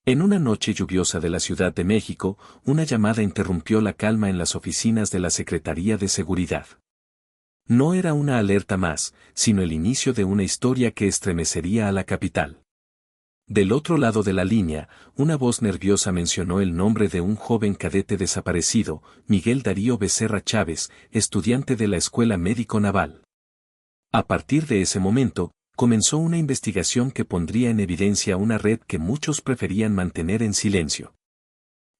En una noche lluviosa de la Ciudad de México, una llamada interrumpió la calma en las oficinas de la Secretaría de Seguridad. No era una alerta más, sino el inicio de una historia que estremecería a la capital. Del otro lado de la línea, una voz nerviosa mencionó el nombre de un joven cadete desaparecido, Miguel Darío Becerra Chávez, estudiante de la Escuela Médico Naval. A partir de ese momento, comenzó una investigación que pondría en evidencia una red que muchos preferían mantener en silencio.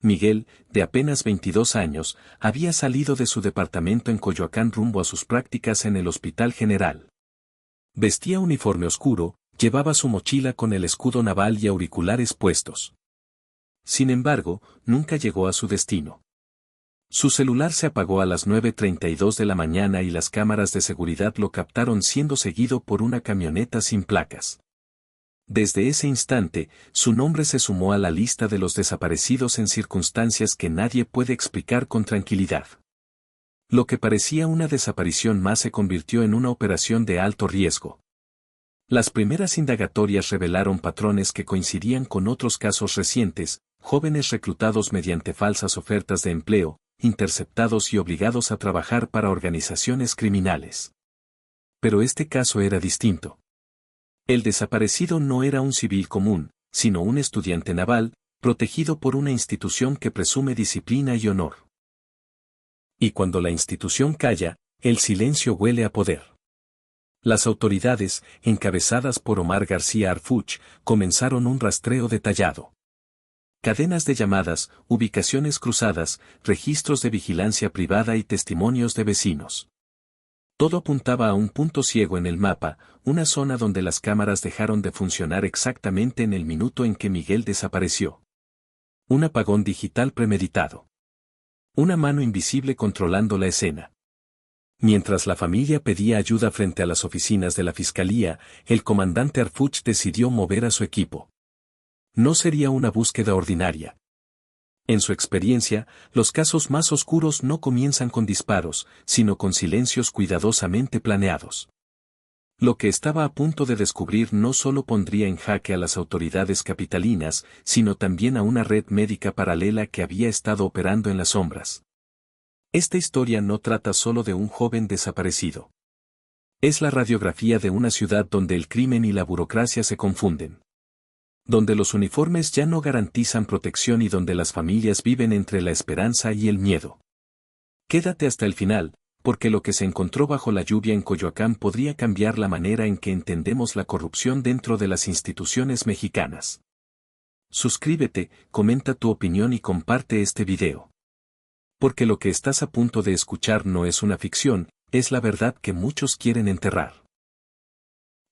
Miguel, de apenas 22 años, había salido de su departamento en Coyoacán rumbo a sus prácticas en el Hospital General. Vestía uniforme oscuro, llevaba su mochila con el escudo naval y auriculares puestos. Sin embargo, nunca llegó a su destino. Su celular se apagó a las 9:32 de la mañana y las cámaras de seguridad lo captaron siendo seguido por una camioneta sin placas. Desde ese instante, su nombre se sumó a la lista de los desaparecidos en circunstancias que nadie puede explicar con tranquilidad. Lo que parecía una desaparición más se convirtió en una operación de alto riesgo. Las primeras indagatorias revelaron patrones que coincidían con otros casos recientes: jóvenes reclutados mediante falsas ofertas de empleo, interceptados y obligados a trabajar para organizaciones criminales. Pero este caso era distinto. El desaparecido no era un civil común, sino un estudiante naval, protegido por una institución que presume disciplina y honor. Y cuando la institución calla, el silencio huele a poder. Las autoridades, encabezadas por Omar García Harfuch, comenzaron un rastreo detallado. Cadenas de llamadas, ubicaciones cruzadas, registros de vigilancia privada y testimonios de vecinos. Todo apuntaba a un punto ciego en el mapa, una zona donde las cámaras dejaron de funcionar exactamente en el minuto en que Miguel desapareció. Un apagón digital premeditado. Una mano invisible controlando la escena. Mientras la familia pedía ayuda frente a las oficinas de la Fiscalía, el comandante Harfuch decidió mover a su equipo. No sería una búsqueda ordinaria. En su experiencia, los casos más oscuros no comienzan con disparos, sino con silencios cuidadosamente planeados. Lo que estaba a punto de descubrir no solo pondría en jaque a las autoridades capitalinas, sino también a una red médica paralela que había estado operando en las sombras. Esta historia no trata solo de un joven desaparecido. Es la radiografía de una ciudad donde el crimen y la burocracia se confunden. Donde los uniformes ya no garantizan protección y donde las familias viven entre la esperanza y el miedo. Quédate hasta el final, porque lo que se encontró bajo la lluvia en Coyoacán podría cambiar la manera en que entendemos la corrupción dentro de las instituciones mexicanas. Suscríbete, comenta tu opinión y comparte este video. Porque lo que estás a punto de escuchar no es una ficción, es la verdad que muchos quieren enterrar.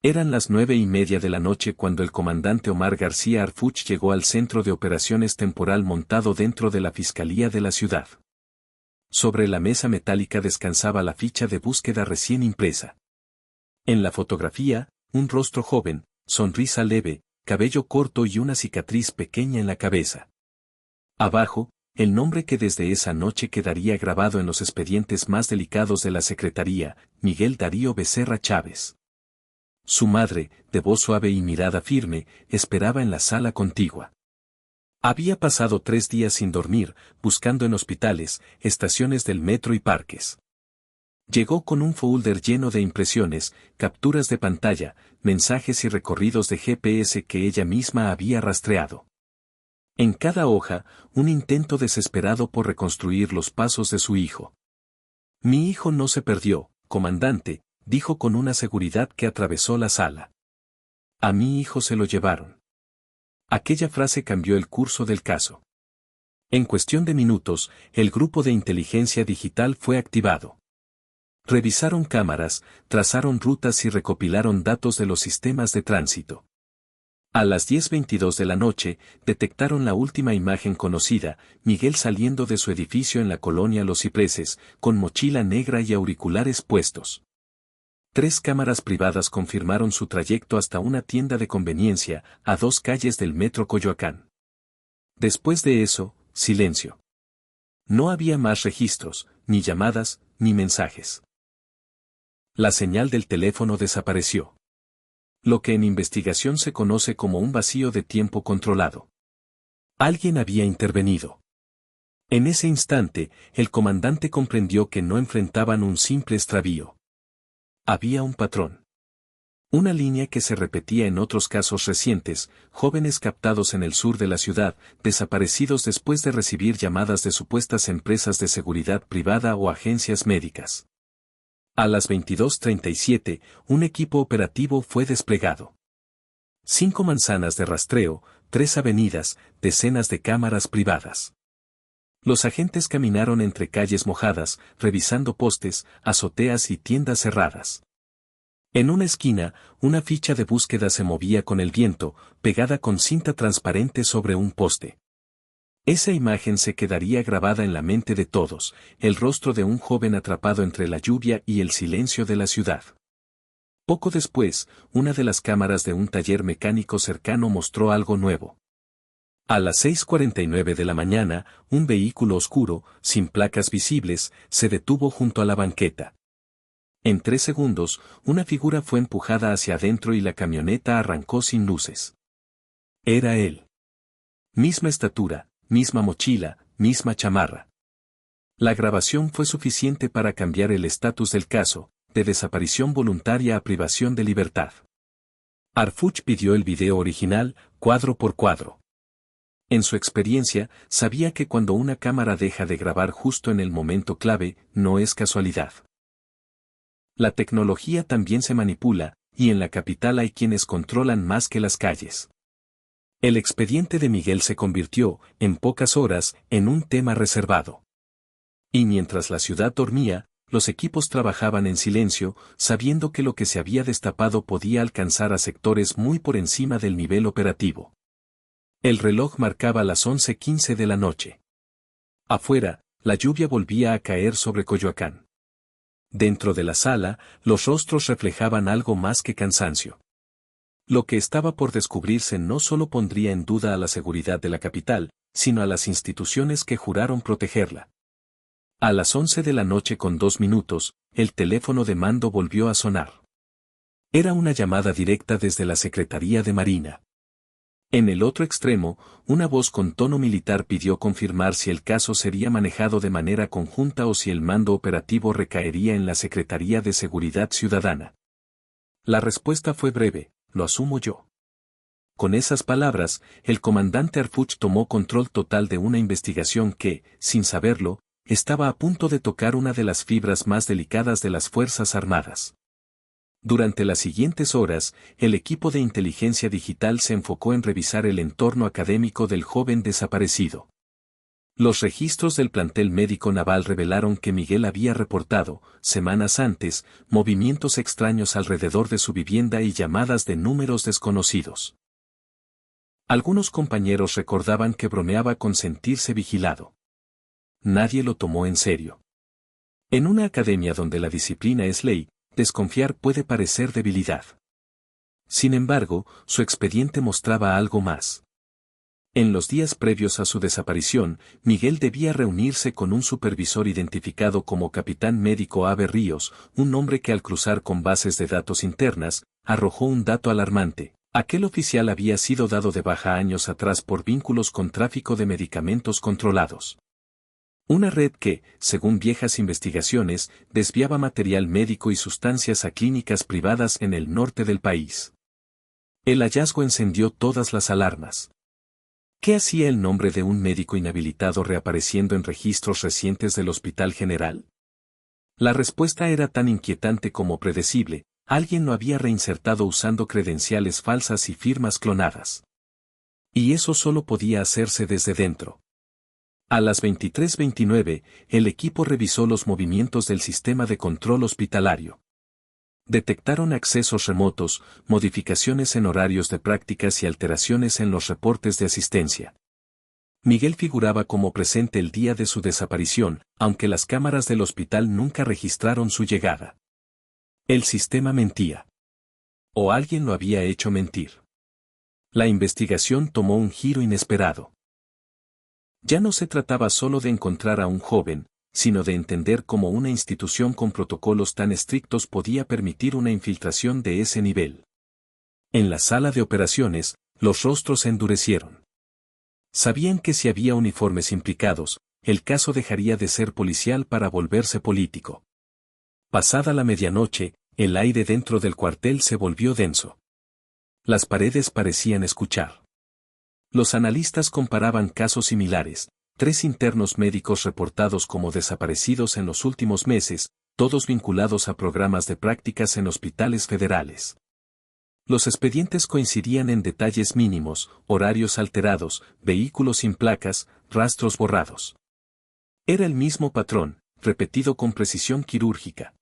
Eran las 9:30 de la noche cuando el comandante Omar García Harfuch llegó al centro de operaciones temporal montado dentro de la Fiscalía de la ciudad. Sobre la mesa metálica descansaba la ficha de búsqueda recién impresa. En la fotografía, un rostro joven, sonrisa leve, cabello corto y una cicatriz pequeña en la cabeza. Abajo, el nombre que desde esa noche quedaría grabado en los expedientes más delicados de la Secretaría: Miguel Darío Becerra Chávez. Su madre, de voz suave y mirada firme, esperaba en la sala contigua. Había pasado 3 días sin dormir, buscando en hospitales, estaciones del metro y parques. Llegó con un folder lleno de impresiones, capturas de pantalla, mensajes y recorridos de GPS que ella misma había rastreado. En cada hoja, un intento desesperado por reconstruir los pasos de su hijo. Mi hijo no se perdió, comandante, dijo con una seguridad que atravesó la sala. A mi hijo se lo llevaron. Aquella frase cambió el curso del caso. En cuestión de minutos, el grupo de inteligencia digital fue activado. Revisaron cámaras, trazaron rutas y recopilaron datos de los sistemas de tránsito. A las 10:22 de la noche, detectaron la última imagen conocida: Miguel saliendo de su edificio en la colonia Los Cipreses, con mochila negra y auriculares puestos. 3 cámaras privadas confirmaron su trayecto hasta una tienda de conveniencia, a 2 calles del metro Coyoacán. Después de eso, silencio. No había más registros, ni llamadas, ni mensajes. La señal del teléfono desapareció. Lo que en investigación se conoce como un vacío de tiempo controlado. Alguien había intervenido. En ese instante, el comandante comprendió que no enfrentaban un simple extravío. Había un patrón. Una línea que se repetía en otros casos recientes, jóvenes captados en el sur de la ciudad, desaparecidos después de recibir llamadas de supuestas empresas de seguridad privada o agencias médicas. A las 22:37, un equipo operativo fue desplegado. 5 manzanas de rastreo, 3 avenidas, decenas de cámaras privadas. Los agentes caminaron entre calles mojadas, revisando postes, azoteas y tiendas cerradas. En una esquina, una ficha de búsqueda se movía con el viento, pegada con cinta transparente sobre un poste. Esa imagen se quedaría grabada en la mente de todos, el rostro de un joven atrapado entre la lluvia y el silencio de la ciudad. Poco después, una de las cámaras de un taller mecánico cercano mostró algo nuevo. A las 6:49 de la mañana, un vehículo oscuro, sin placas visibles, se detuvo junto a la banqueta. En 3 segundos, una figura fue empujada hacia adentro y la camioneta arrancó sin luces. Era él. Misma estatura, misma mochila, misma chamarra. La grabación fue suficiente para cambiar el estatus del caso, de desaparición voluntaria a privación de libertad. Harfuch pidió el video original, cuadro por cuadro. En su experiencia, sabía que cuando una cámara deja de grabar justo en el momento clave, no es casualidad. La tecnología también se manipula, y en la capital hay quienes controlan más que las calles. El expediente de Miguel se convirtió, en pocas horas, en un tema reservado. Y mientras la ciudad dormía, los equipos trabajaban en silencio, sabiendo que lo que se había destapado podía alcanzar a sectores muy por encima del nivel operativo. El reloj marcaba las 11:15 de la noche. Afuera, la lluvia volvía a caer sobre Coyoacán. Dentro de la sala, los rostros reflejaban algo más que cansancio. Lo que estaba por descubrirse no solo pondría en duda a la seguridad de la capital, sino a las instituciones que juraron protegerla. A las 11 de la noche con 2 minutos, el teléfono de mando volvió a sonar. Era una llamada directa desde la Secretaría de Marina. En el otro extremo, una voz con tono militar pidió confirmar si el caso sería manejado de manera conjunta o si el mando operativo recaería en la Secretaría de Seguridad Ciudadana. La respuesta fue breve: lo asumo yo. Con esas palabras, el comandante Harfuch tomó control total de una investigación que, sin saberlo, estaba a punto de tocar una de las fibras más delicadas de las Fuerzas Armadas. Durante las siguientes horas, el equipo de inteligencia digital se enfocó en revisar el entorno académico del joven desaparecido. Los registros del plantel médico naval revelaron que Miguel había reportado, semanas antes, movimientos extraños alrededor de su vivienda y llamadas de números desconocidos. Algunos compañeros recordaban que bromeaba con sentirse vigilado. Nadie lo tomó en serio. En una academia donde la disciplina es ley, desconfiar puede parecer debilidad. Sin embargo, su expediente mostraba algo más. En los días previos a su desaparición, Miguel debía reunirse con un supervisor identificado como Capitán Médico Ave Ríos, un hombre que al cruzar con bases de datos internas, arrojó un dato alarmante. Aquel oficial había sido dado de baja años atrás por vínculos con tráfico de medicamentos controlados. Una red que, según viejas investigaciones, desviaba material médico y sustancias a clínicas privadas en el norte del país. El hallazgo encendió todas las alarmas. ¿Qué hacía el nombre de un médico inhabilitado reapareciendo en registros recientes del Hospital General? La respuesta era tan inquietante como predecible: alguien lo había reinsertado usando credenciales falsas y firmas clonadas. Y eso solo podía hacerse desde dentro. A las 23:29, el equipo revisó los movimientos del sistema de control hospitalario. Detectaron accesos remotos, modificaciones en horarios de prácticas y alteraciones en los reportes de asistencia. Miguel figuraba como presente el día de su desaparición, aunque las cámaras del hospital nunca registraron su llegada. El sistema mentía. O alguien lo había hecho mentir. La investigación tomó un giro inesperado. Ya no se trataba solo de encontrar a un joven, sino de entender cómo una institución con protocolos tan estrictos podía permitir una infiltración de ese nivel. En la sala de operaciones, los rostros se endurecieron. Sabían que si había uniformes implicados, el caso dejaría de ser policial para volverse político. Pasada la medianoche, el aire dentro del cuartel se volvió denso. Las paredes parecían escuchar. Los analistas comparaban casos similares, 3 internos médicos reportados como desaparecidos en los últimos meses, todos vinculados a programas de prácticas en hospitales federales. Los expedientes coincidían en detalles mínimos, horarios alterados, vehículos sin placas, rastros borrados. Era el mismo patrón, repetido con precisión quirúrgica.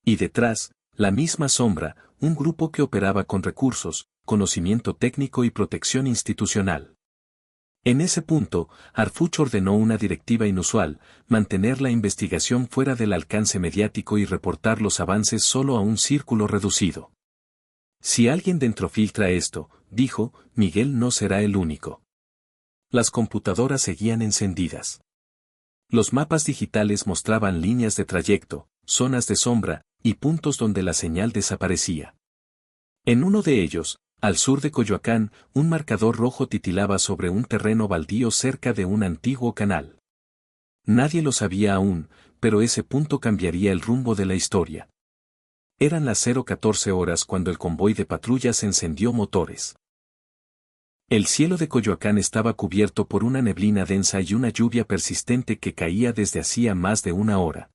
Y detrás, la misma sombra, un grupo que operaba con recursos, conocimiento técnico y protección institucional. En ese punto, Harfuch ordenó una directiva inusual, mantener la investigación fuera del alcance mediático y reportar los avances solo a un círculo reducido. Si alguien dentro filtra esto, dijo, Miguel no será el único. Las computadoras seguían encendidas. Los mapas digitales mostraban líneas de trayecto, zonas de sombra, y puntos donde la señal desaparecía. En uno de ellos, al sur de Coyoacán, un marcador rojo titilaba sobre un terreno baldío cerca de un antiguo canal. Nadie lo sabía aún, pero ese punto cambiaría el rumbo de la historia. Eran las 0:14 horas cuando el convoy de patrullas encendió motores. El cielo de Coyoacán estaba cubierto por una neblina densa y una lluvia persistente que caía desde hacía más de una hora.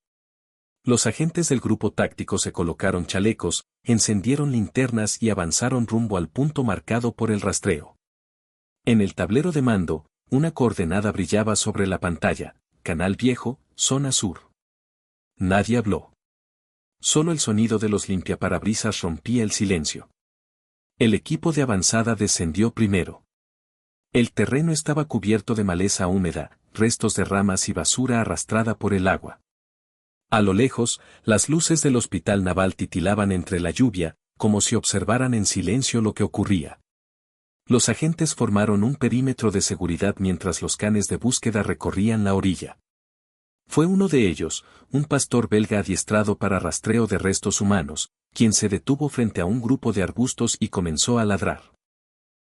Los agentes del grupo táctico se colocaron chalecos, encendieron linternas y avanzaron rumbo al punto marcado por el rastreo. En el tablero de mando, una coordenada brillaba sobre la pantalla, Canal Viejo, Zona Sur. Nadie habló. Solo el sonido de los limpiaparabrisas rompía el silencio. El equipo de avanzada descendió primero. El terreno estaba cubierto de maleza húmeda, restos de ramas y basura arrastrada por el agua. A lo lejos, las luces del hospital naval titilaban entre la lluvia, como si observaran en silencio lo que ocurría. Los agentes formaron un perímetro de seguridad mientras los canes de búsqueda recorrían la orilla. Fue uno de ellos, un pastor belga adiestrado para rastreo de restos humanos, quien se detuvo frente a un grupo de arbustos y comenzó a ladrar.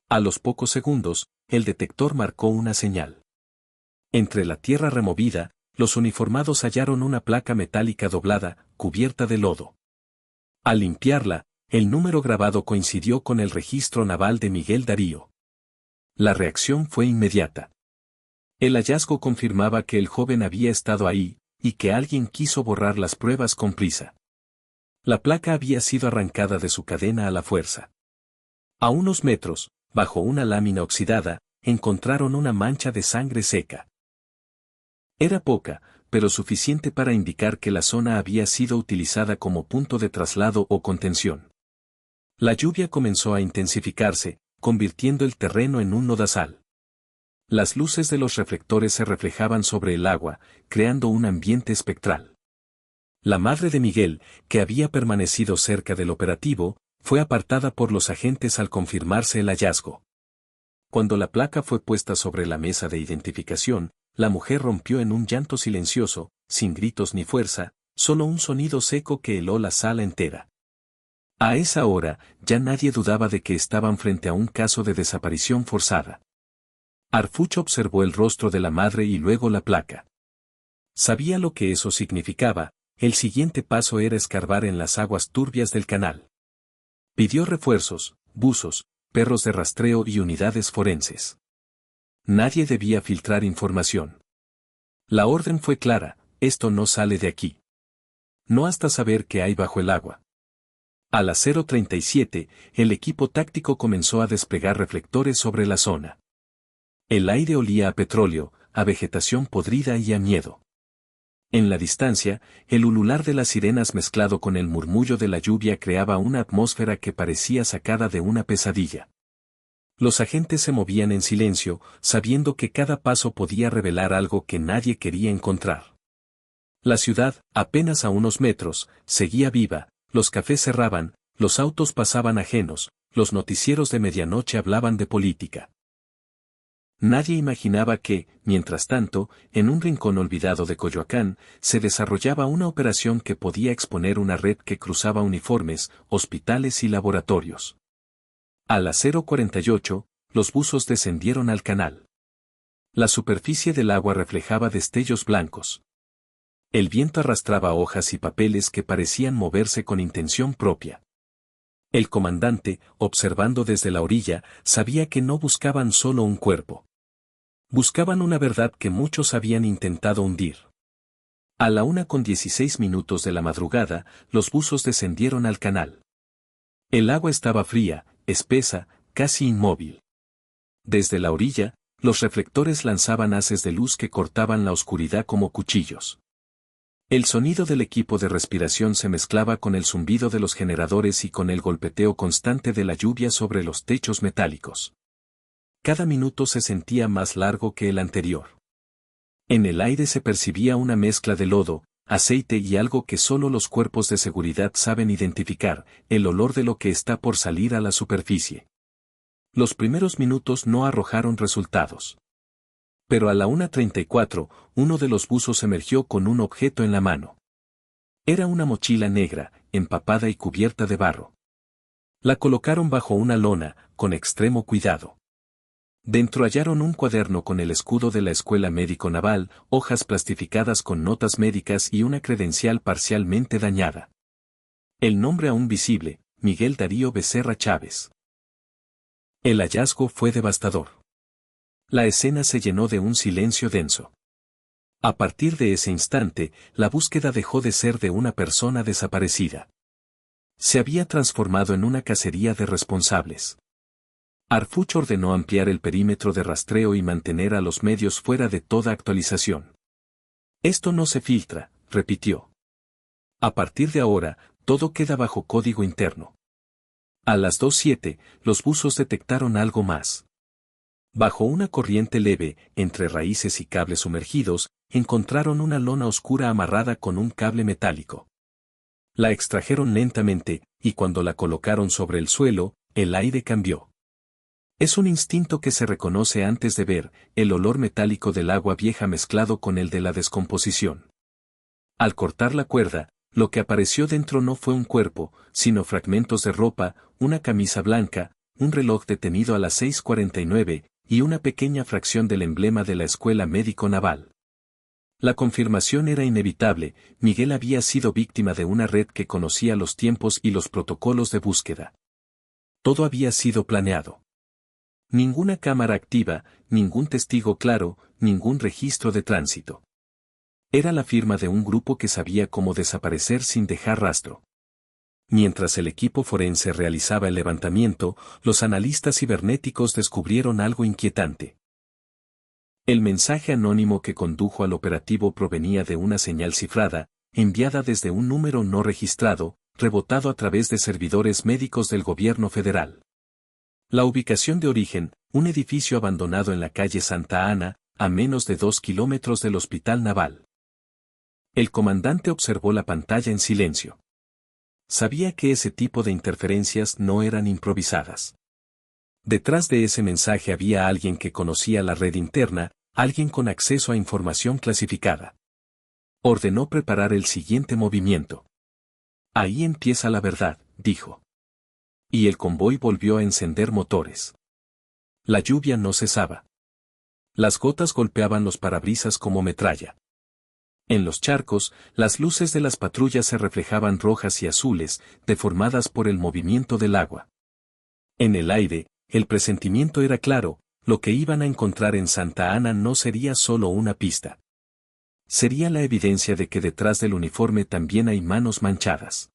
A los pocos segundos, el detector marcó una señal. Entre la tierra removida, los uniformados hallaron una placa metálica doblada, cubierta de lodo. Al limpiarla, el número grabado coincidió con el registro naval de Miguel Darío. La reacción fue inmediata. El hallazgo confirmaba que el joven había estado ahí, y que alguien quiso borrar las pruebas con prisa. La placa había sido arrancada de su cadena a la fuerza. A unos metros, bajo una lámina oxidada, encontraron una mancha de sangre seca. Era poca, pero suficiente para indicar que la zona había sido utilizada como punto de traslado o contención. La lluvia comenzó a intensificarse, convirtiendo el terreno en un lodazal. Las luces de los reflectores se reflejaban sobre el agua, creando un ambiente espectral. La madre de Miguel, que había permanecido cerca del operativo, fue apartada por los agentes al confirmarse el hallazgo. Cuando la placa fue puesta sobre la mesa de identificación, la mujer rompió en un llanto silencioso, sin gritos ni fuerza, solo un sonido seco que heló la sala entera. A esa hora, ya nadie dudaba de que estaban frente a un caso de desaparición forzada. Harfuch observó el rostro de la madre y luego la placa. Sabía lo que eso significaba, el siguiente paso era escarbar en las aguas turbias del canal. Pidió refuerzos, buzos, perros de rastreo y unidades forenses. Nadie debía filtrar información. La orden fue clara, esto no sale de aquí. No hasta saber qué hay bajo el agua. A las 0:37, el equipo táctico comenzó a desplegar reflectores sobre la zona. El aire olía a petróleo, a vegetación podrida y a miedo. En la distancia, el ulular de las sirenas mezclado con el murmullo de la lluvia creaba una atmósfera que parecía sacada de una pesadilla. Los agentes se movían en silencio, sabiendo que cada paso podía revelar algo que nadie quería encontrar. La ciudad, apenas a unos metros, seguía viva, los cafés cerraban, los autos pasaban ajenos, los noticieros de medianoche hablaban de política. Nadie imaginaba que, mientras tanto, en un rincón olvidado de Coyoacán, se desarrollaba una operación que podía exponer una red que cruzaba uniformes, hospitales y laboratorios. A las 0:48, los buzos descendieron al canal. La superficie del agua reflejaba destellos blancos. El viento arrastraba hojas y papeles que parecían moverse con intención propia. El comandante, observando desde la orilla, sabía que no buscaban solo un cuerpo. Buscaban una verdad que muchos habían intentado hundir. A la 1:16 de la madrugada, los buzos descendieron al canal. El agua estaba fría, espesa, casi inmóvil. Desde la orilla, los reflectores lanzaban haces de luz que cortaban la oscuridad como cuchillos. El sonido del equipo de respiración se mezclaba con el zumbido de los generadores y con el golpeteo constante de la lluvia sobre los techos metálicos. Cada minuto se sentía más largo que el anterior. En el aire se percibía una mezcla de lodo, aceite y algo que solo los cuerpos de seguridad saben identificar, el olor de lo que está por salir a la superficie. Los primeros minutos no arrojaron resultados. Pero a la 1:34, uno de los buzos emergió con un objeto en la mano. Era una mochila negra, empapada y cubierta de barro. La colocaron bajo una lona, con extremo cuidado. Dentro hallaron un cuaderno con el escudo de la Escuela Médico Naval, hojas plastificadas con notas médicas y una credencial parcialmente dañada. El nombre aún visible, Miguel Darío Becerra Chávez. El hallazgo fue devastador. La escena se llenó de un silencio denso. A partir de ese instante, la búsqueda dejó de ser de una persona desaparecida. Se había transformado en una cacería de responsables. Harfuch ordenó ampliar el perímetro de rastreo y mantener a los medios fuera de toda actualización. Esto no se filtra, repitió. A partir de ahora, todo queda bajo código interno. A las 2:07, los buzos detectaron algo más. Bajo una corriente leve, entre raíces y cables sumergidos, encontraron una lona oscura amarrada con un cable metálico. La extrajeron lentamente, y cuando la colocaron sobre el suelo, el aire cambió. Es un instinto que se reconoce antes de ver, el olor metálico del agua vieja mezclado con el de la descomposición. Al cortar la cuerda, lo que apareció dentro no fue un cuerpo, sino fragmentos de ropa, una camisa blanca, un reloj detenido a las 6:49, y una pequeña fracción del emblema de la Escuela Médico Naval. La confirmación era inevitable, Miguel había sido víctima de una red que conocía los tiempos y los protocolos de búsqueda. Todo había sido planeado. Ninguna cámara activa, ningún testigo claro, ningún registro de tránsito. Era la firma de un grupo que sabía cómo desaparecer sin dejar rastro. Mientras el equipo forense realizaba el levantamiento, los analistas cibernéticos descubrieron algo inquietante. El mensaje anónimo que condujo al operativo provenía de una señal cifrada, enviada desde un número no registrado, rebotado a través de servidores médicos del gobierno federal. La ubicación de origen, un edificio abandonado en la calle Santa Ana, a menos de 2 kilómetros del Hospital Naval. El comandante observó la pantalla en silencio. Sabía que ese tipo de interferencias no eran improvisadas. Detrás de ese mensaje había alguien que conocía la red interna, alguien con acceso a información clasificada. Ordenó preparar el siguiente movimiento. Ahí empieza la verdad, dijo. Y el convoy volvió a encender motores. La lluvia no cesaba. Las gotas golpeaban los parabrisas como metralla. En los charcos, las luces de las patrullas se reflejaban rojas y azules, deformadas por el movimiento del agua. En el aire, el presentimiento era claro, lo que iban a encontrar en Santa Ana no sería solo una pista. Sería la evidencia de que detrás del uniforme también hay manos manchadas.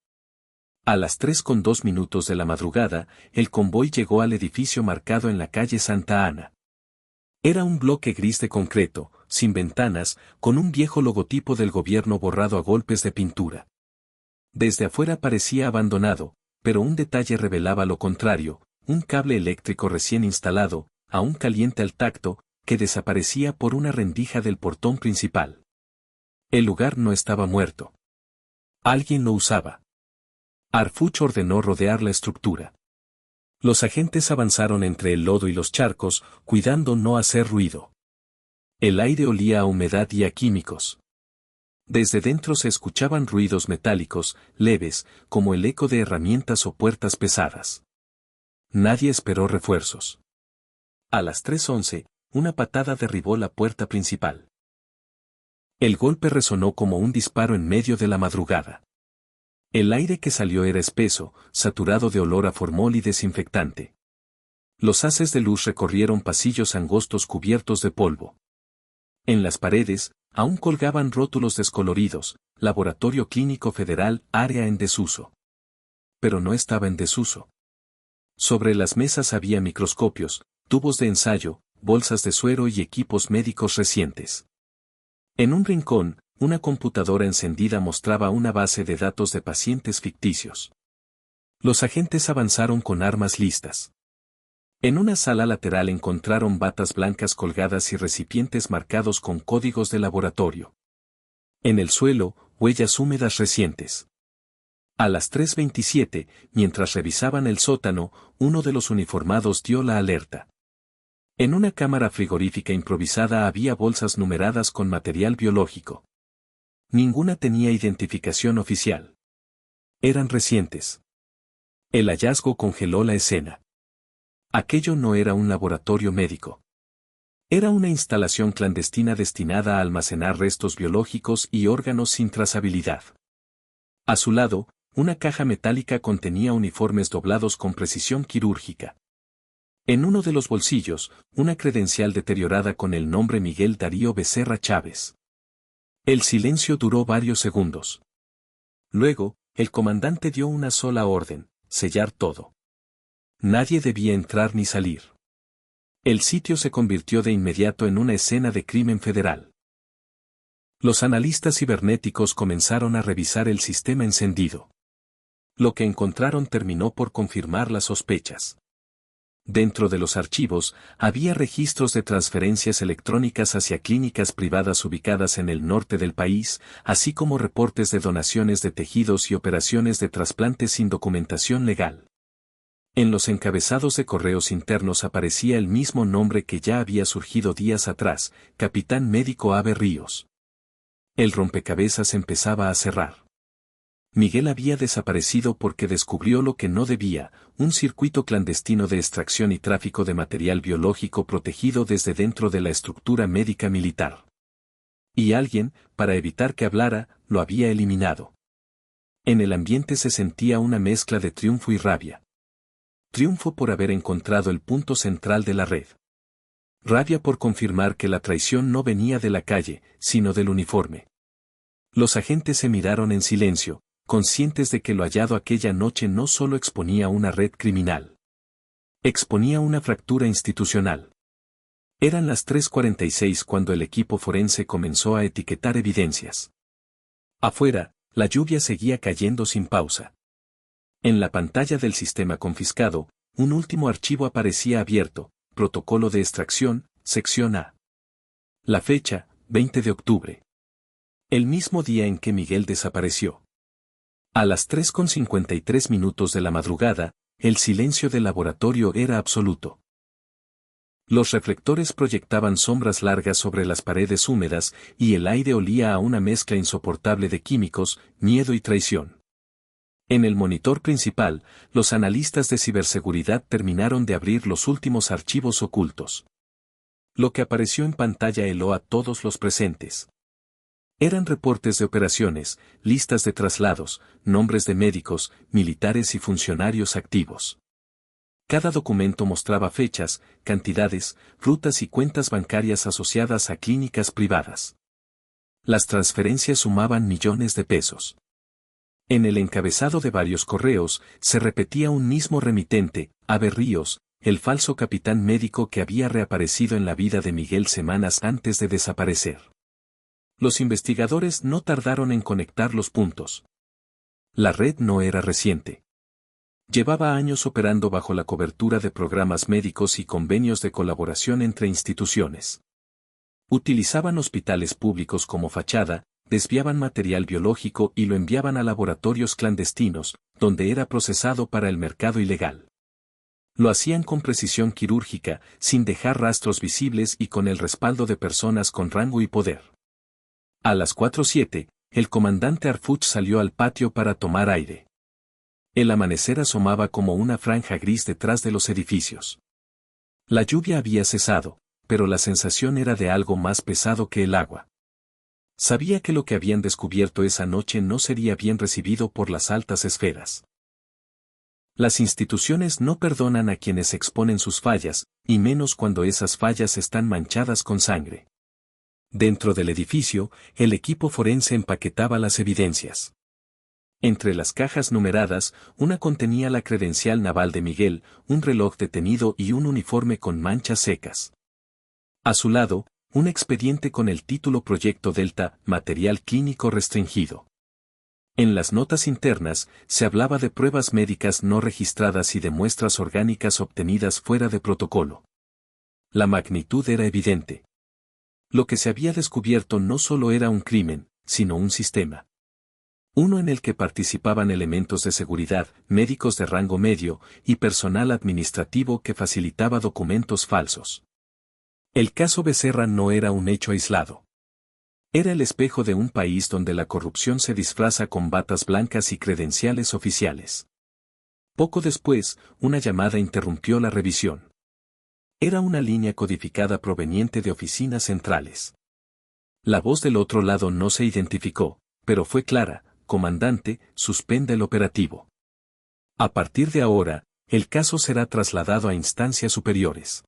A las 3:02 de la madrugada, el convoy llegó al edificio marcado en la calle Santa Ana. Era un bloque gris de concreto, sin ventanas, con un viejo logotipo del gobierno borrado a golpes de pintura. Desde afuera parecía abandonado, pero un detalle revelaba lo contrario, un cable eléctrico recién instalado, aún caliente al tacto, que desaparecía por una rendija del portón principal. El lugar no estaba muerto. Alguien lo usaba. Harfuch ordenó rodear la estructura. Los agentes avanzaron entre el lodo y los charcos, cuidando no hacer ruido. El aire olía a humedad y a químicos. Desde dentro se escuchaban ruidos metálicos, leves, como el eco de herramientas o puertas pesadas. Nadie esperó refuerzos. A las 3:11, una patada derribó la puerta principal. El golpe resonó como un disparo en medio de la madrugada. El aire que salió era espeso, saturado de olor a formol y desinfectante. Los haces de luz recorrieron pasillos angostos cubiertos de polvo. En las paredes, aún colgaban rótulos descoloridos, Laboratorio Clínico Federal, área en desuso. Pero no estaba en desuso. Sobre las mesas había microscopios, tubos de ensayo, bolsas de suero y equipos médicos recientes. En un rincón, una computadora encendida mostraba una base de datos de pacientes ficticios. Los agentes avanzaron con armas listas. En una sala lateral encontraron batas blancas colgadas y recipientes marcados con códigos de laboratorio. En el suelo, huellas húmedas recientes. A las 3:27, mientras revisaban el sótano, uno de los uniformados dio la alerta. En una cámara frigorífica improvisada había bolsas numeradas con material biológico. Ninguna tenía identificación oficial. Eran recientes. El hallazgo congeló la escena. Aquello no era un laboratorio médico. Era una instalación clandestina destinada a almacenar restos biológicos y órganos sin trazabilidad. A su lado, una caja metálica contenía uniformes doblados con precisión quirúrgica. En uno de los bolsillos, una credencial deteriorada con el nombre Miguel Darío Becerra Chávez. El silencio duró varios segundos. Luego, el comandante dio una sola orden: sellar todo. Nadie debía entrar ni salir. El sitio se convirtió de inmediato en una escena de crimen federal. Los analistas cibernéticos comenzaron a revisar el sistema encendido. Lo que encontraron terminó por confirmar las sospechas. Dentro de los archivos, había registros de transferencias electrónicas hacia clínicas privadas ubicadas en el norte del país, así como reportes de donaciones de tejidos y operaciones de trasplantes sin documentación legal. En los encabezados de correos internos aparecía el mismo nombre que ya había surgido días atrás: Capitán Médico Ave Ríos. El rompecabezas empezaba a cerrar. Miguel había desaparecido porque descubrió lo que no debía: un circuito clandestino de extracción y tráfico de material biológico protegido desde dentro de la estructura médica militar. Y alguien, para evitar que hablara, lo había eliminado. En el ambiente se sentía una mezcla de triunfo y rabia. Triunfo por haber encontrado el punto central de la red. Rabia por confirmar que la traición no venía de la calle, sino del uniforme. Los agentes se miraron en silencio, conscientes de que lo hallado aquella noche no solo exponía una red criminal. Exponía una fractura institucional. Eran las 3:46 cuando el equipo forense comenzó a etiquetar evidencias. Afuera, la lluvia seguía cayendo sin pausa. En la pantalla del sistema confiscado, un último archivo aparecía abierto: Protocolo de extracción, sección A. La fecha, 20 de octubre. El mismo día en que Miguel desapareció. A las 3:53 de la madrugada, el silencio del laboratorio era absoluto. Los reflectores proyectaban sombras largas sobre las paredes húmedas, y el aire olía a una mezcla insoportable de químicos, miedo y traición. En el monitor principal, los analistas de ciberseguridad terminaron de abrir los últimos archivos ocultos. Lo que apareció en pantalla heló a todos los presentes. Eran reportes de operaciones, listas de traslados, nombres de médicos, militares y funcionarios activos. Cada documento mostraba fechas, cantidades, rutas y cuentas bancarias asociadas a clínicas privadas. Las transferencias sumaban millones de pesos. En el encabezado de varios correos, se repetía un mismo remitente: Ave Ríos, el falso capitán médico que había reaparecido en la vida de Miguel semanas antes de desaparecer. Los investigadores no tardaron en conectar los puntos. La red no era reciente. Llevaba años operando bajo la cobertura de programas médicos y convenios de colaboración entre instituciones. Utilizaban hospitales públicos como fachada, desviaban material biológico y lo enviaban a laboratorios clandestinos, donde era procesado para el mercado ilegal. Lo hacían con precisión quirúrgica, sin dejar rastros visibles y con el respaldo de personas con rango y poder. A las 4:07, el comandante Arfuch salió al patio para tomar aire. El amanecer asomaba como una franja gris detrás de los edificios. La lluvia había cesado, pero la sensación era de algo más pesado que el agua. Sabía que lo que habían descubierto esa noche no sería bien recibido por las altas esferas. Las instituciones no perdonan a quienes exponen sus fallas, y menos cuando esas fallas están manchadas con sangre. Dentro del edificio, el equipo forense empaquetaba las evidencias. Entre las cajas numeradas, una contenía la credencial naval de Miguel, un reloj detenido y un uniforme con manchas secas. A su lado, un expediente con el título Proyecto Delta, material clínico restringido. En las notas internas, se hablaba de pruebas médicas no registradas y de muestras orgánicas obtenidas fuera de protocolo. La magnitud era evidente. Lo que se había descubierto no solo era un crimen, sino un sistema. Uno en el que participaban elementos de seguridad, médicos de rango medio, y personal administrativo que facilitaba documentos falsos. El caso Becerra no era un hecho aislado. Era el espejo de un país donde la corrupción se disfraza con batas blancas y credenciales oficiales. Poco después, una llamada interrumpió la revisión. Era una línea codificada proveniente de oficinas centrales. La voz del otro lado no se identificó, pero fue clara: comandante, suspenda el operativo. A partir de ahora, el caso será trasladado a instancias superiores.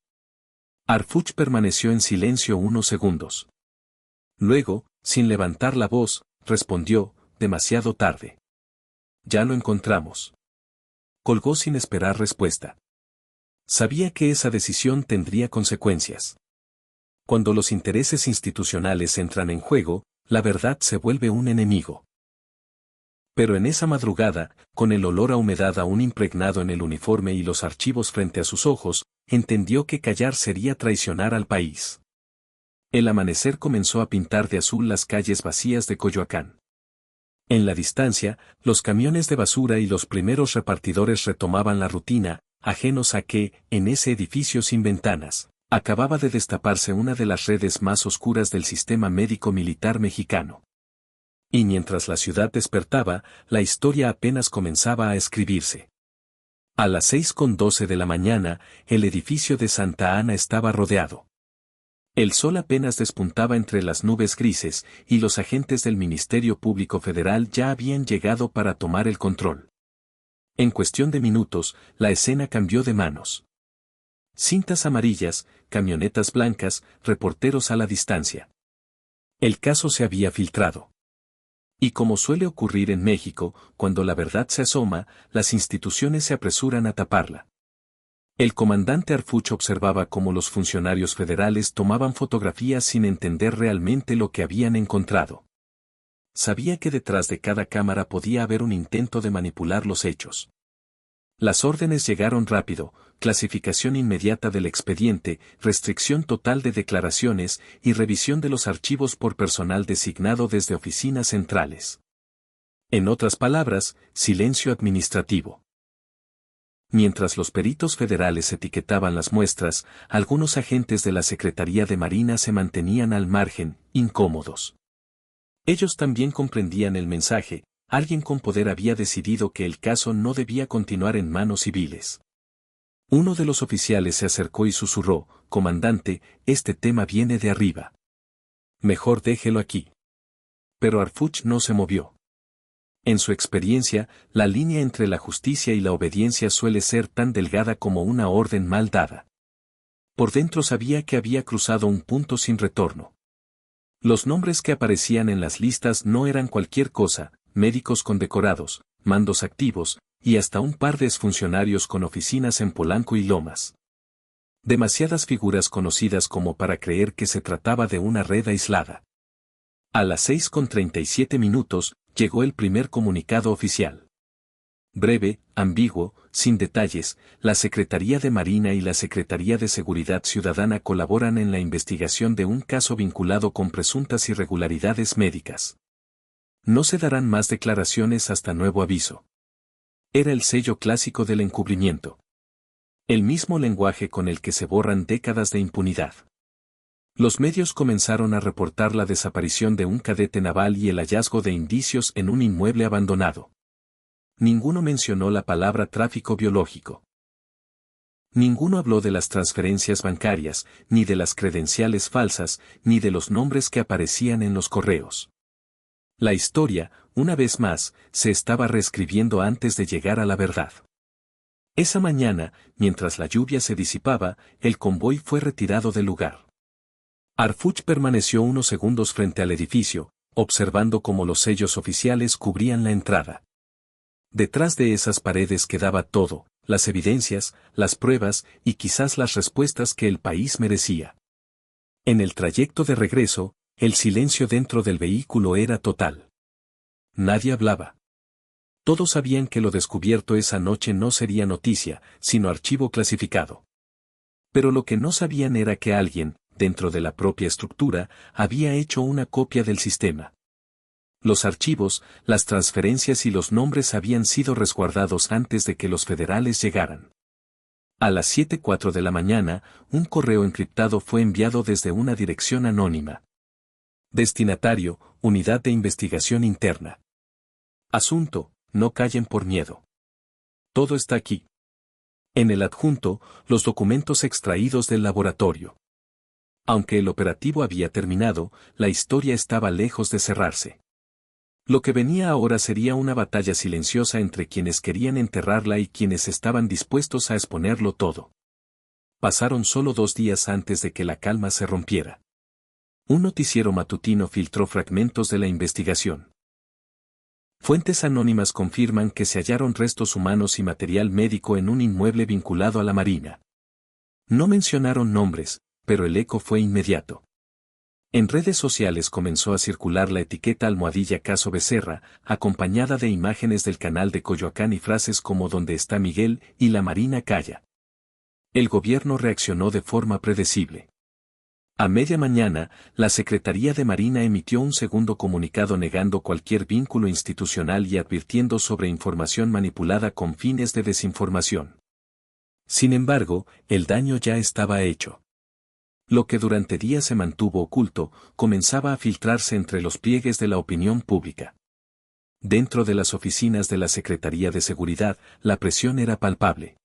Arfuch permaneció en silencio unos segundos. Luego, sin levantar la voz, respondió: demasiado tarde. Ya lo encontramos. Colgó sin esperar respuesta. Sabía que esa decisión tendría consecuencias. Cuando los intereses institucionales entran en juego, la verdad se vuelve un enemigo. Pero en esa madrugada, con el olor a humedad aún impregnado en el uniforme y los archivos frente a sus ojos, entendió que callar sería traicionar al país. El amanecer comenzó a pintar de azul las calles vacías de Coyoacán. En la distancia, los camiones de basura y los primeros repartidores retomaban la rutina, ajenos a que, en ese edificio sin ventanas, acababa de destaparse una de las redes más oscuras del sistema médico-militar mexicano. Y mientras la ciudad despertaba, la historia apenas comenzaba a escribirse. A las 6:12 de la mañana, el edificio de Santa Ana estaba rodeado. El sol apenas despuntaba entre las nubes grises, y los agentes del Ministerio Público Federal ya habían llegado para tomar el control. En cuestión de minutos, la escena cambió de manos. Cintas amarillas, camionetas blancas, reporteros a la distancia. El caso se había filtrado. Y como suele ocurrir en México, cuando la verdad se asoma, las instituciones se apresuran a taparla. El comandante Arfuch observaba cómo los funcionarios federales tomaban fotografías sin entender realmente lo que habían encontrado. Sabía que detrás de cada cámara podía haber un intento de manipular los hechos. Las órdenes llegaron rápido: clasificación inmediata del expediente, restricción total de declaraciones y revisión de los archivos por personal designado desde oficinas centrales. En otras palabras, silencio administrativo. Mientras los peritos federales etiquetaban las muestras, algunos agentes de la Secretaría de Marina se mantenían al margen, incómodos. Ellos también comprendían el mensaje: alguien con poder había decidido que el caso no debía continuar en manos civiles. Uno de los oficiales se acercó y susurró: comandante, este tema viene de arriba. Mejor déjelo aquí. Pero Arfuch no se movió. En su experiencia, la línea entre la justicia y la obediencia suele ser tan delgada como una orden mal dada. Por dentro sabía que había cruzado un punto sin retorno. Los nombres que aparecían en las listas no eran cualquier cosa: médicos condecorados, mandos activos, y hasta un par de exfuncionarios con oficinas en Polanco y Lomas. Demasiadas figuras conocidas como para creer que se trataba de una red aislada. A las 6:37 llegó el primer comunicado oficial. Breve, ambiguo, sin detalles: la Secretaría de Marina y la Secretaría de Seguridad Ciudadana colaboran en la investigación de un caso vinculado con presuntas irregularidades médicas. No se darán más declaraciones hasta nuevo aviso. Era el sello clásico del encubrimiento. El mismo lenguaje con el que se borran décadas de impunidad. Los medios comenzaron a reportar la desaparición de un cadete naval y el hallazgo de indicios en un inmueble abandonado. Ninguno mencionó la palabra tráfico biológico. Ninguno habló de las transferencias bancarias, ni de las credenciales falsas, ni de los nombres que aparecían en los correos. La historia, una vez más, se estaba reescribiendo antes de llegar a la verdad. Esa mañana, mientras la lluvia se disipaba, el convoy fue retirado del lugar. Harfuch permaneció unos segundos frente al edificio, observando cómo los sellos oficiales cubrían la entrada. Detrás de esas paredes quedaba todo, las evidencias, las pruebas y quizás las respuestas que el país merecía. En el trayecto de regreso, el silencio dentro del vehículo era total. Nadie hablaba. Todos sabían que lo descubierto esa noche no sería noticia, sino archivo clasificado. Pero lo que no sabían era que alguien, dentro de la propia estructura, había hecho una copia del sistema. Los archivos, las transferencias y los nombres habían sido resguardados antes de que los federales llegaran. A las 7:04 de la mañana, un correo encriptado fue enviado desde una dirección anónima. Destinatario, Unidad de Investigación Interna. Asunto, no callen por miedo. Todo está aquí. En el adjunto, los documentos extraídos del laboratorio. Aunque el operativo había terminado, la historia estaba lejos de cerrarse. Lo que venía ahora sería una batalla silenciosa entre quienes querían enterrarla y quienes estaban dispuestos a exponerlo todo. Pasaron solo 2 días antes de que la calma se rompiera. Un noticiero matutino filtró fragmentos de la investigación. Fuentes anónimas confirman que se hallaron restos humanos y material médico en un inmueble vinculado a la Marina. No mencionaron nombres, pero el eco fue inmediato. En redes sociales comenzó a circular la etiqueta #Caso Becerra, acompañada de imágenes del canal de Coyoacán y frases como "¿Dónde está Miguel?" y "La Marina calla". El gobierno reaccionó de forma predecible. A media mañana, la Secretaría de Marina emitió un segundo comunicado negando cualquier vínculo institucional y advirtiendo sobre información manipulada con fines de desinformación. Sin embargo, el daño ya estaba hecho. Lo que durante días se mantuvo oculto, comenzaba a filtrarse entre los pliegues de la opinión pública. Dentro de las oficinas de la Secretaría de Seguridad, la presión era palpable.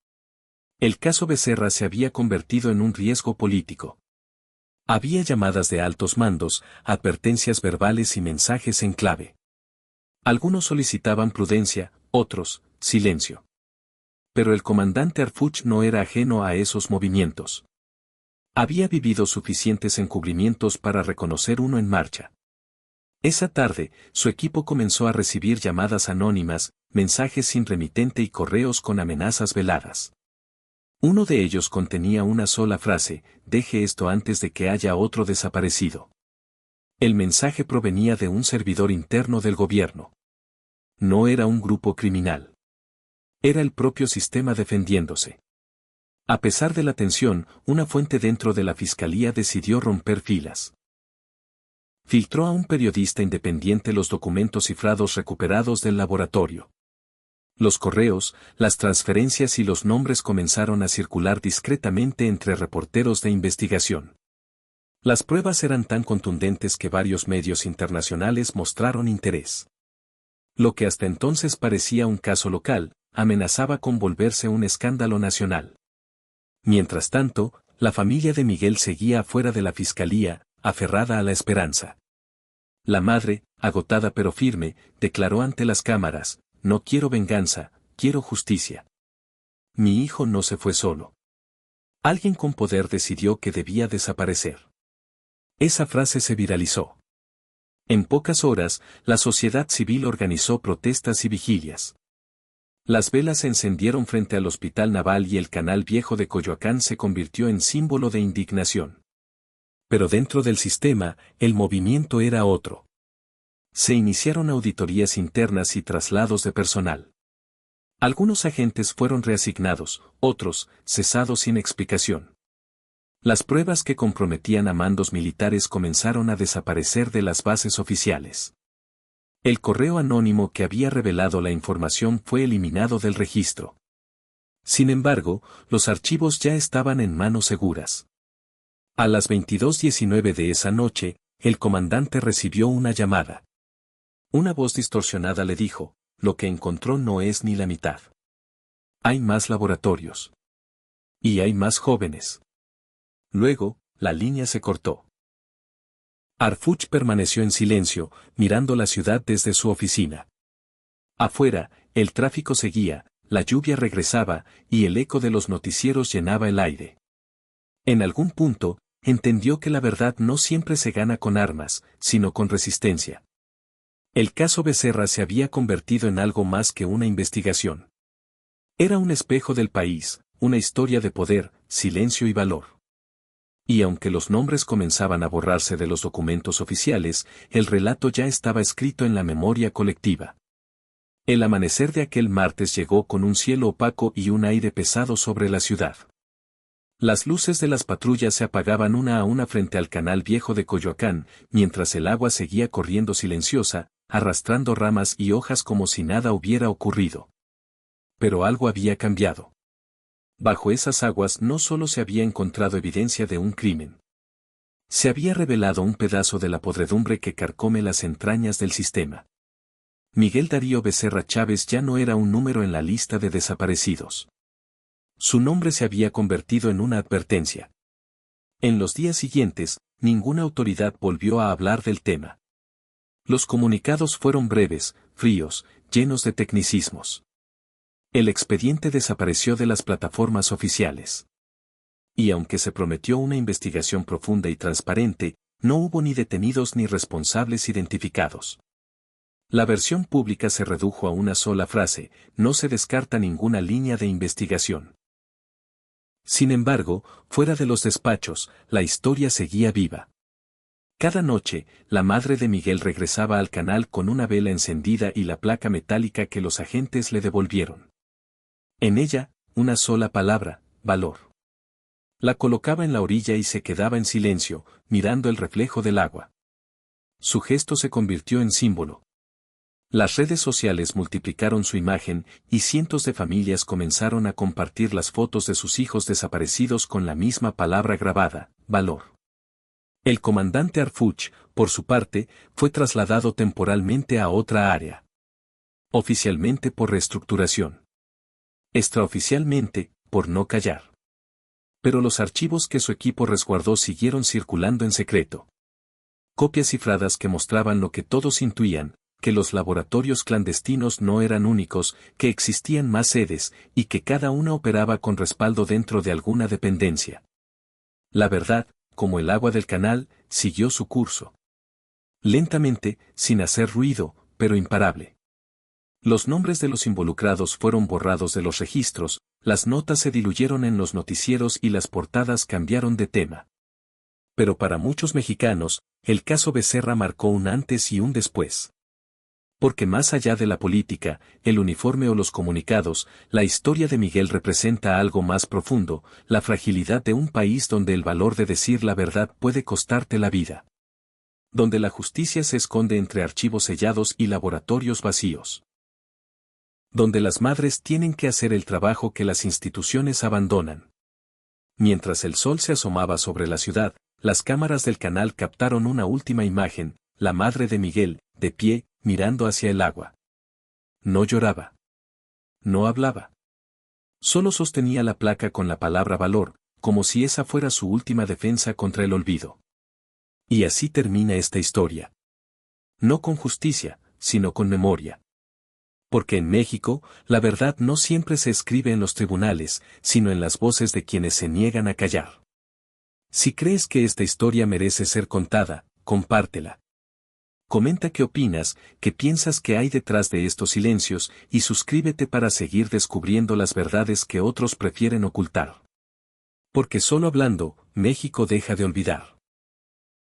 El caso Becerra se había convertido en un riesgo político. Había llamadas de altos mandos, advertencias verbales y mensajes en clave. Algunos solicitaban prudencia, otros, silencio. Pero el comandante Harfuch no era ajeno a esos movimientos. Había vivido suficientes encubrimientos para reconocer uno en marcha. Esa tarde, su equipo comenzó a recibir llamadas anónimas, mensajes sin remitente y correos con amenazas veladas. Uno de ellos contenía una sola frase: "Deje esto antes de que haya otro desaparecido". El mensaje provenía de un servidor interno del gobierno. No era un grupo criminal. Era el propio sistema defendiéndose. A pesar de la tensión, una fuente dentro de la fiscalía decidió romper filas. Filtró a un periodista independiente los documentos cifrados recuperados del laboratorio. Los correos, las transferencias y los nombres comenzaron a circular discretamente entre reporteros de investigación. Las pruebas eran tan contundentes que varios medios internacionales mostraron interés. Lo que hasta entonces parecía un caso local, amenazaba con volverse un escándalo nacional. Mientras tanto, la familia de Miguel seguía afuera de la fiscalía, aferrada a la esperanza. La madre, agotada pero firme, declaró ante las cámaras: "No quiero venganza, quiero justicia. Mi hijo no se fue solo. Alguien con poder decidió que debía desaparecer". Esa frase se viralizó. En pocas horas, la sociedad civil organizó protestas y vigilias. Las velas se encendieron frente al Hospital Naval y el Canal Viejo de Coyoacán se convirtió en símbolo de indignación. Pero dentro del sistema, el movimiento era otro. Se iniciaron auditorías internas y traslados de personal. Algunos agentes fueron reasignados, otros, cesados sin explicación. Las pruebas que comprometían a mandos militares comenzaron a desaparecer de las bases oficiales. El correo anónimo que había revelado la información fue eliminado del registro. Sin embargo, los archivos ya estaban en manos seguras. A las 22:19 de esa noche, el comandante recibió una llamada. Una voz distorsionada le dijo: "Lo que encontró no es ni la mitad. Hay más laboratorios. Y hay más jóvenes. Luego, la línea se cortó. Harfuch permaneció en silencio, mirando la ciudad desde su oficina. Afuera, el tráfico seguía, la lluvia regresaba, y el eco de los noticieros llenaba el aire. En algún punto, entendió que la verdad no siempre se gana con armas, sino con resistencia. El caso Becerra se había convertido en algo más que una investigación. Era un espejo del país, una historia de poder, silencio y valor. Y aunque los nombres comenzaban a borrarse de los documentos oficiales, el relato ya estaba escrito en la memoria colectiva. El amanecer de aquel martes llegó con un cielo opaco y un aire pesado sobre la ciudad. Las luces de las patrullas se apagaban una a una frente al canal viejo de Coyoacán, mientras el agua seguía corriendo silenciosa, arrastrando ramas y hojas como si nada hubiera ocurrido. Pero algo había cambiado. Bajo esas aguas no solo se había encontrado evidencia de un crimen. Se había revelado un pedazo de la podredumbre que carcome las entrañas del sistema. Miguel Darío Becerra Chávez ya no era un número en la lista de desaparecidos. Su nombre se había convertido en una advertencia. En los días siguientes, ninguna autoridad volvió a hablar del tema. Los comunicados fueron breves, fríos, llenos de tecnicismos. El expediente desapareció de las plataformas oficiales. Y aunque se prometió una investigación profunda y transparente, no hubo ni detenidos ni responsables identificados. La versión pública se redujo a una sola frase: no se descarta ninguna línea de investigación. Sin embargo, fuera de los despachos, la historia seguía viva. Cada noche, la madre de Miguel regresaba al canal con una vela encendida y la placa metálica que los agentes le devolvieron. En ella, una sola palabra: valor. La colocaba en la orilla y se quedaba en silencio, mirando el reflejo del agua. Su gesto se convirtió en símbolo. Las redes sociales multiplicaron su imagen, y cientos de familias comenzaron a compartir las fotos de sus hijos desaparecidos con la misma palabra grabada: valor. El comandante Harfuch, por su parte, fue trasladado temporalmente a otra área. Oficialmente por reestructuración. Extraoficialmente, por no callar. Pero los archivos que su equipo resguardó siguieron circulando en secreto. Copias cifradas que mostraban lo que todos intuían: que los laboratorios clandestinos no eran únicos, que existían más sedes, y que cada una operaba con respaldo dentro de alguna dependencia. La verdad, como el agua del canal, siguió su curso. Lentamente, sin hacer ruido, pero imparable. Los nombres de los involucrados fueron borrados de los registros, las notas se diluyeron en los noticieros y las portadas cambiaron de tema. Pero para muchos mexicanos, el caso Becerra marcó un antes y un después. Porque más allá de la política, el uniforme o los comunicados, la historia de Miguel representa algo más profundo: la fragilidad de un país donde el valor de decir la verdad puede costarte la vida. Donde la justicia se esconde entre archivos sellados y laboratorios vacíos. Donde las madres tienen que hacer el trabajo que las instituciones abandonan. Mientras el sol se asomaba sobre la ciudad, las cámaras del canal captaron una última imagen: la madre de Miguel, de pie, mirando hacia el agua. No lloraba. No hablaba. Solo sostenía la placa con la palabra valor, como si esa fuera su última defensa contra el olvido. Y así termina esta historia. No con justicia, sino con memoria. Porque en México, la verdad no siempre se escribe en los tribunales, sino en las voces de quienes se niegan a callar. Si crees que esta historia merece ser contada, compártela. Comenta qué opinas, qué piensas que hay detrás de estos silencios, y suscríbete para seguir descubriendo las verdades que otros prefieren ocultar. Porque solo hablando, México deja de olvidar.